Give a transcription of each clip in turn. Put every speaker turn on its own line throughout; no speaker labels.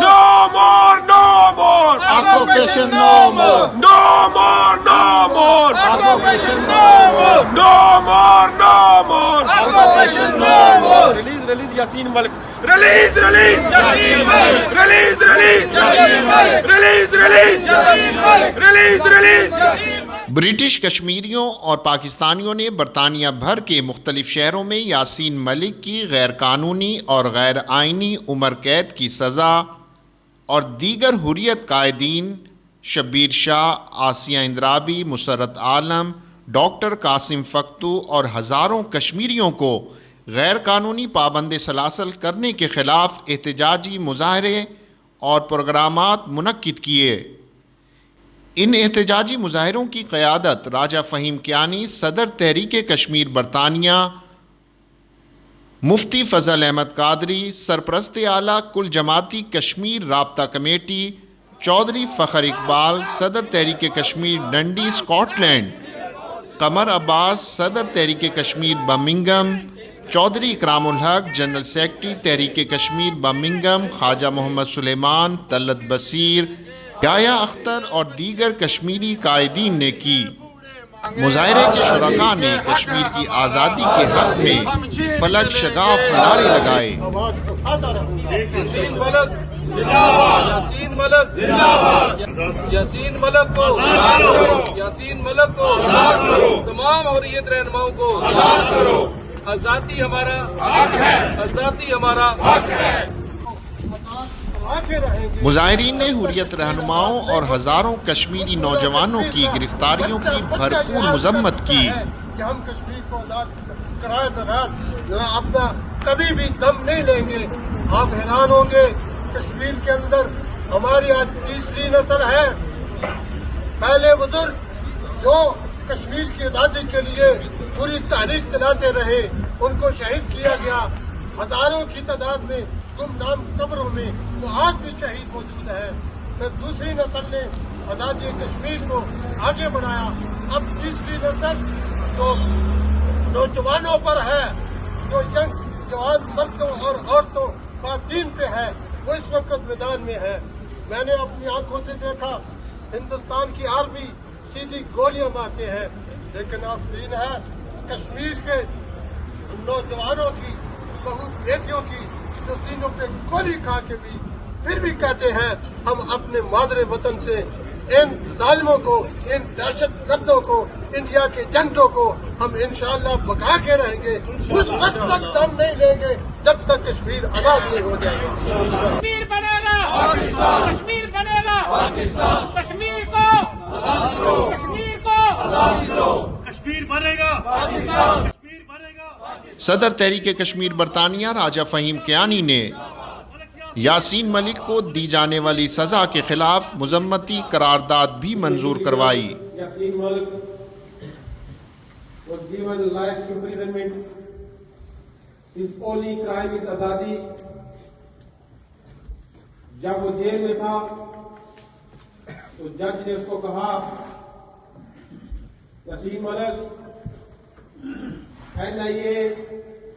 No more, no more.
Occupation no more.
No more, no more.
Occupation no more.
No more, no more.
Occupation no more.
Release Yasin Malik. Release
Yasin Malik.
Release
Yasin Malik.
Release
Yasin Malik.
Release
British کشمیریوں اور پاکستانیوں نے برطانیہ بھر کے مختلف شہروں میں یاسین ملک کی غیر قانونی اور غیر آئینی عمر قید کی سزا اور دیگر حریت قائدین شبیر شاہ، آسیہ اندرابی، مسرت عالم، ڈاکٹر قاسم فختو اور ہزاروں کشمیریوں کو غیر قانونی پابند سلاسل کرنے کے خلاف احتجاجی مظاہرے اور پروگرامات منعقد کیے۔ ان احتجاجی مظاہروں کی قیادت راجہ فہیم کیانی، صدر تحریک کشمیر برطانیہ، مفتی فضل احمد قادری، سرپرست اعلیٰ کل جماعتی کشمیر رابطہ کمیٹی چودھری فخر اقبال، صدر تحریک کشمیر ڈنڈی اسکاٹ لینڈ، قمر عباس، صدر تحریک کشمیر برمنگھم، چودھری اکرام الحق، جنرل سیکرٹری تحریک کشمیر برمنگھم، خواجہ محمد سلیمان، طلعت بصیر، یحییٰ اختر اور دیگر کشمیری قائدین نے کی۔ مظاہرے کے شرکاء نے کشمیر کی آزادی کے حق میں فلک شگاف نعرے لگائے۔
یاسین ملک زندہ باد، یاسین ملک زندہ باد، یاسین ملک کو آزاد کرو، یاسین ملک کو آزاد کرو، تمام حریت رہنماؤں کو آزاد کرو۔ آزادی ہمارا حق ہے، آزادی ہمارا حق ہے۔
مظاہرین نے حریت رہنماؤں اور ہزاروں کشمیری نوجوانوں کی گرفتاریوں کی بھرپور مذمت کی۔
کہ ہم کشمیر کو آزاد کرائے بغیر اپنا کبھی بھی دم نہیں لیں گے۔ آپ حیران ہوں گے، کشمیر کے اندر ہماری آج تیسری نسل ہے۔ پہلے بزرگ جو کشمیر کی آزادی کے لیے پوری تحریک چلاتے رہے، ان کو شہید کیا گیا ہزاروں کی تعداد میں گمنام قبروں میں، وہ آج بھی شہید موجود ہے۔ پھر دوسری نسل نے آزادی کشمیر کو آگے بڑھایا۔ اب تیسری نسل جو نوجوانوں پر ہے، جو ینگ جوان مردوں اور عورتوں خواتین پہ ہے، وہ اس وقت میدان میں ہے۔ میں نے اپنی آنکھوں سے دیکھا ہندوستان کی آرمی سیدھی گولیاں مارتے ہیں، لیکن آفرین ہے کشمیر کے نوجوانوں کی، بہو بیٹیوں کی، جو سینوں پہ گولی کھا کے بھی پھر بھی کہتے ہیں ہم اپنے مادر وطن سے ان ظالموں کو، ان دہشت گردوں کو، انڈیا کے ایجنٹوں کو ہم انشاءاللہ بقا کے رہیں گے۔ اس وقت تک دم نہیں لیں گے جب تک کشمیر آزاد نہیں ہو جائے گا۔
کشمیر بنے گا پاکستان، کشمیر بنے گا پاکستان، کشمیر کو آزاد کرو، کشمیر کو آزاد کرو، کشمیر بنے گا پاکستان، کشمیر بنے گا۔
صدر تحریک کشمیر برطانیہ راجہ فہیم کیانی نے یاسین ملک کو دی جانے والی سزا کے خلاف مذمتی قرارداد بھی منظور کروائی۔
Yasin Malik was given life imprisonment. His only crime is آزادی۔ جب وہ جیل میں تھا تو جج نے اس کو کہا یاسین ملک NIA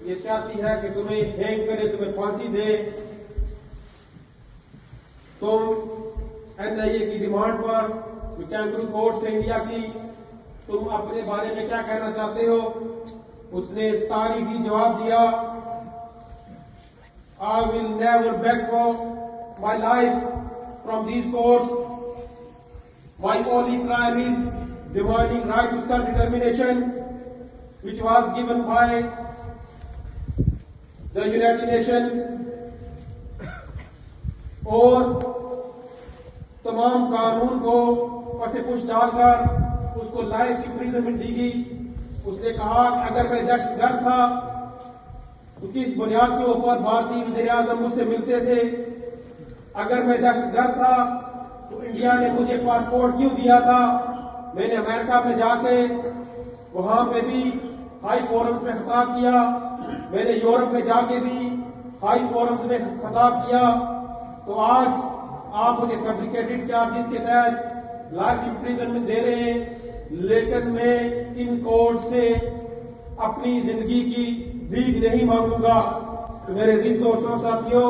یہ چاہتی ہے کہ تمہیں ہینگ کرے، تمہیں پھانسی دے۔ تم NIA کی ڈیمانڈ پر کینکرو کورٹ سے انڈیا کی، تم اپنے بارے میں کیا کہنا چاہتے ہو؟ اس نے تاریخی جواب دیا، I will never beg for my life from these courts. My only crime is demanding right to self-determination, which was given by the United Nations. اور تمام قانون کو پس پش ڈال کر اس کو لائف امپریزنمنٹ دی گئی۔ اس نے کہا کہ اگر میں دہشت گرد تھا تو کس بنیاد کے اوپر بھارتی وزیر اعظم مجھ سے ملتے تھے؟ اگر میں دہشت گرد تھا تو انڈیا نے مجھے پاسپورٹ کیوں دیا تھا؟ میں نے امریکہ میں جا کے وہاں پہ بھی ہائی فورمز میں خطاب کیا، میں نے یورپ میں جا کے بھی ہائی فورمز میں خطاب کیا۔ تو آج آپ مجھے فیبریکیٹڈ چارجز کے تحت لائف امپریزنمنٹ دے رہے ہیں، لیکن میں ان کورٹ سے اپنی زندگی کی بھیک نہیں مانگوں گا۔ میرے عزیز دوستوں ساتھیوں،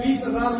20,000